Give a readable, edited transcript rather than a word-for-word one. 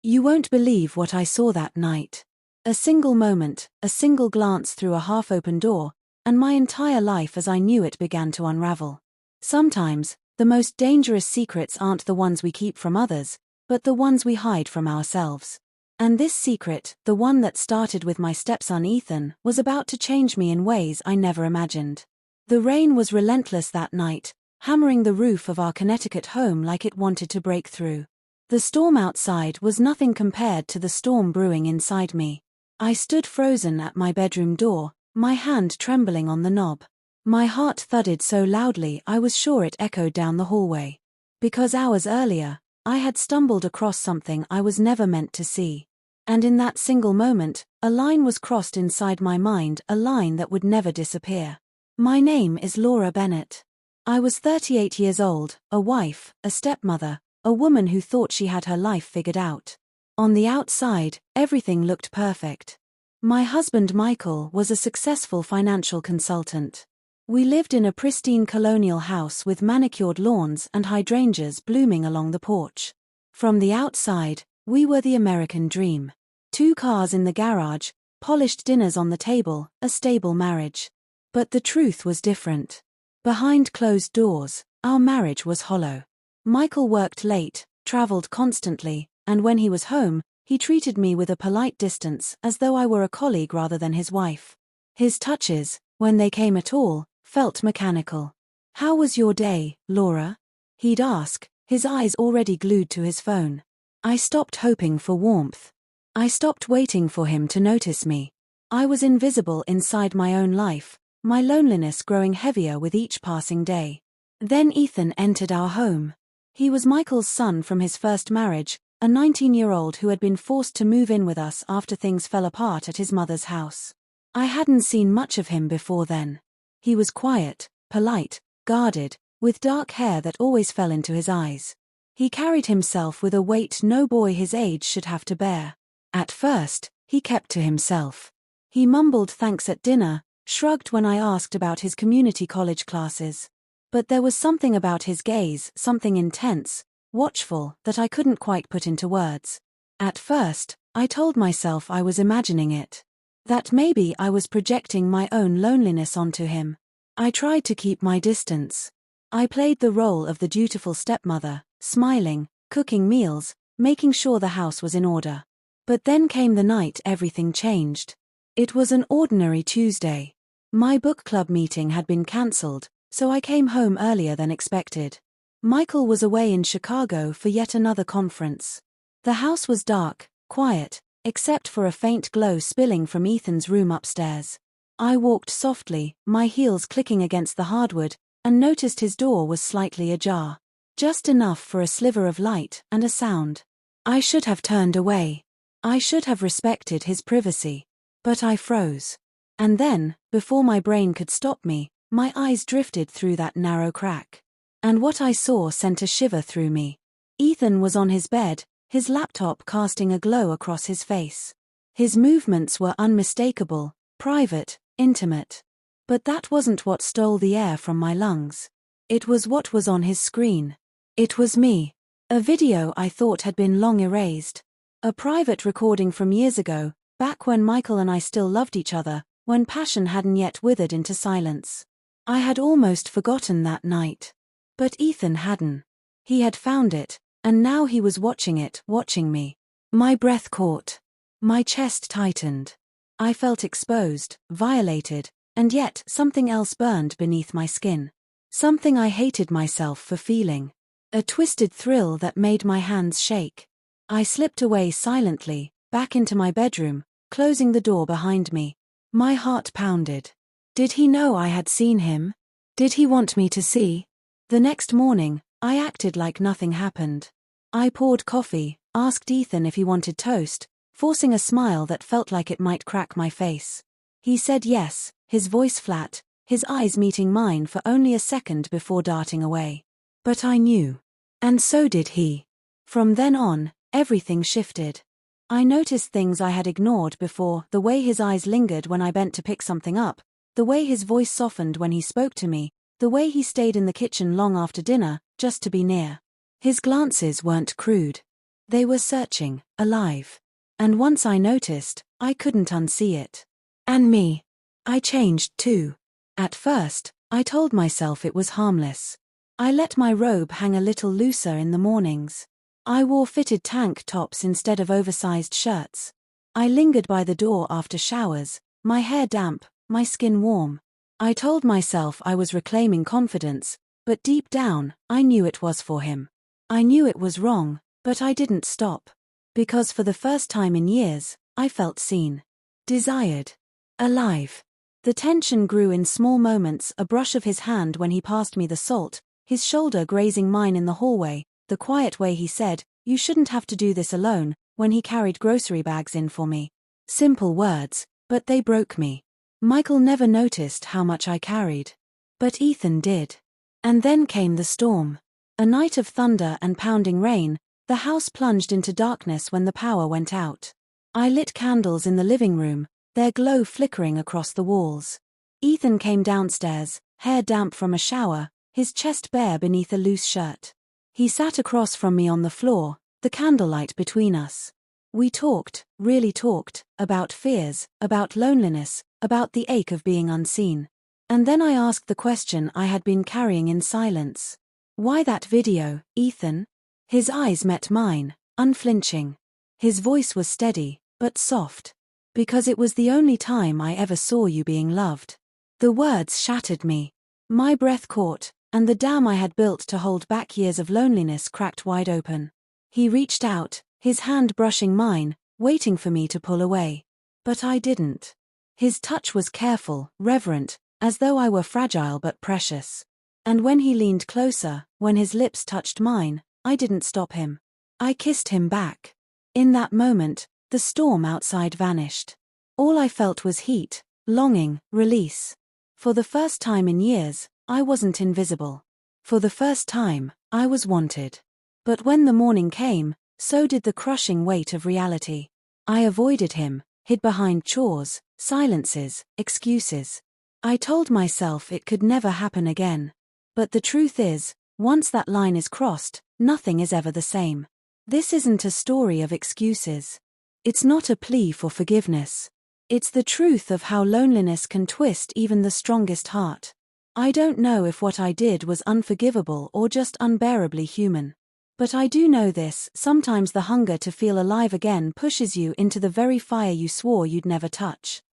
You won't believe what I saw that night. A single moment, a single glance through a half-open door, and my entire life as I knew it began to unravel. Sometimes, the most dangerous secrets aren't the ones we keep from others, but the ones we hide from ourselves. And this secret, the one that started with my stepson Ethan, was about to change me in ways I never imagined. The rain was relentless that night, hammering the roof of our Connecticut home like it wanted to break through. The storm outside was nothing compared to the storm brewing inside me. I stood frozen at my bedroom door, my hand trembling on the knob. My heart thudded so loudly I was sure it echoed down the hallway. Because hours earlier, I had stumbled across something I was never meant to see. And in that single moment, a line was crossed inside my mind, a line that would never disappear. My name is Laura Bennett. I was 38 years old, a wife, a stepmother, a woman who thought she had her life figured out. On the outside, everything looked perfect. My husband Michael was a successful financial consultant. We lived in a pristine colonial house with manicured lawns and hydrangeas blooming along the porch. From the outside, we were the American dream. 2 cars in the garage, polished dinners on the table, a stable marriage. But the truth was different. Behind closed doors, our marriage was hollow. Michael worked late, traveled constantly, and when he was home, he treated me with a polite distance as though I were a colleague rather than his wife. His touches, when they came at all, felt mechanical. "How was your day, Laura?" he'd ask, his eyes already glued to his phone. I stopped hoping for warmth. I stopped waiting for him to notice me. I was invisible inside my own life, my loneliness growing heavier with each passing day. Then Ethan entered our home. He was Michael's son from his first marriage, a 19-year-old who had been forced to move in with us after things fell apart at his mother's house. I hadn't seen much of him before then. He was quiet, polite, guarded, with dark hair that always fell into his eyes. He carried himself with a weight no boy his age should have to bear. At first, he kept to himself. He mumbled thanks at dinner, shrugged when I asked about his community college classes. But there was something about his gaze, something intense, watchful, that I couldn't quite put into words. At first, I told myself I was imagining it. That maybe I was projecting my own loneliness onto him. I tried to keep my distance. I played the role of the dutiful stepmother, smiling, cooking meals, making sure the house was in order. But then came the night everything changed. It was an ordinary Tuesday. My book club meeting had been cancelled, so I came home earlier than expected. Michael was away in Chicago for yet another conference. The house was dark, quiet, except for a faint glow spilling from Ethan's room upstairs. I walked softly, my heels clicking against the hardwood, and noticed his door was slightly ajar. Just enough for a sliver of light and a sound. I should have turned away. I should have respected his privacy. But I froze. And then, before my brain could stop me, my eyes drifted through that narrow crack. And what I saw sent a shiver through me. Ethan was on his bed, his laptop casting a glow across his face. His movements were unmistakable, private, intimate. But that wasn't what stole the air from my lungs. It was what was on his screen. It was me. A video I thought had been long erased. A private recording from years ago, back when Michael and I still loved each other, when passion hadn't yet withered into silence. I had almost forgotten that night. But Ethan hadn't. He had found it, and now he was watching it, watching me. My breath caught. My chest tightened. I felt exposed, violated, and yet something else burned beneath my skin. Something I hated myself for feeling. A twisted thrill that made my hands shake. I slipped away silently, back into my bedroom, closing the door behind me. My heart pounded. Did he know I had seen him? Did he want me to see? The next morning, I acted like nothing happened. I poured coffee, asked Ethan if he wanted toast, forcing a smile that felt like it might crack my face. He said yes, his voice flat, his eyes meeting mine for only a second before darting away. But I knew. And so did he. From then on, everything shifted. I noticed things I had ignored before, the way his eyes lingered when I bent to pick something up, the way his voice softened when he spoke to me, the way he stayed in the kitchen long after dinner, just to be near. His glances weren't crude. They were searching, alive. And once I noticed, I couldn't unsee it. And me. I changed too. At first, I told myself it was harmless. I let my robe hang a little looser in the mornings. I wore fitted tank tops instead of oversized shirts. I lingered by the door after showers, my hair damp, my skin warm. I told myself I was reclaiming confidence, but deep down, I knew it was for him. I knew it was wrong, but I didn't stop. Because for the first time in years, I felt seen. Desired. Alive. The tension grew in small moments, a brush of his hand when he passed me the salt, his shoulder grazing mine in the hallway, the quiet way he said, "You shouldn't have to do this alone," when he carried grocery bags in for me. Simple words, but they broke me. Michael never noticed how much I carried. But Ethan did. And then came the storm. A night of thunder and pounding rain, the house plunged into darkness when the power went out. I lit candles in the living room, their glow flickering across the walls. Ethan came downstairs, hair damp from a shower, his chest bare beneath a loose shirt. He sat across from me on the floor, the candlelight between us. We talked, really talked, about fears, about loneliness, about the ache of being unseen. And then I asked the question I had been carrying in silence. "Why that video, Ethan?" His eyes met mine, unflinching. His voice was steady, but soft. "Because it was the only time I ever saw you being loved." The words shattered me. My breath caught, and the dam I had built to hold back years of loneliness cracked wide open. He reached out, his hand brushing mine, waiting for me to pull away. But I didn't. His touch was careful, reverent, as though I were fragile but precious. And when he leaned closer, when his lips touched mine, I didn't stop him. I kissed him back. In that moment, the storm outside vanished. All I felt was heat, longing, release. For the first time in years, I wasn't invisible. For the first time, I was wanted. But when the morning came, so did the crushing weight of reality. I avoided him, hid behind chores, silences, excuses. I told myself it could never happen again. But the truth is, once that line is crossed, nothing is ever the same. This isn't a story of excuses. It's not a plea for forgiveness. It's the truth of how loneliness can twist even the strongest heart. I don't know if what I did was unforgivable or just unbearably human. But I do know this: sometimes the hunger to feel alive again pushes you into the very fire you swore you'd never touch.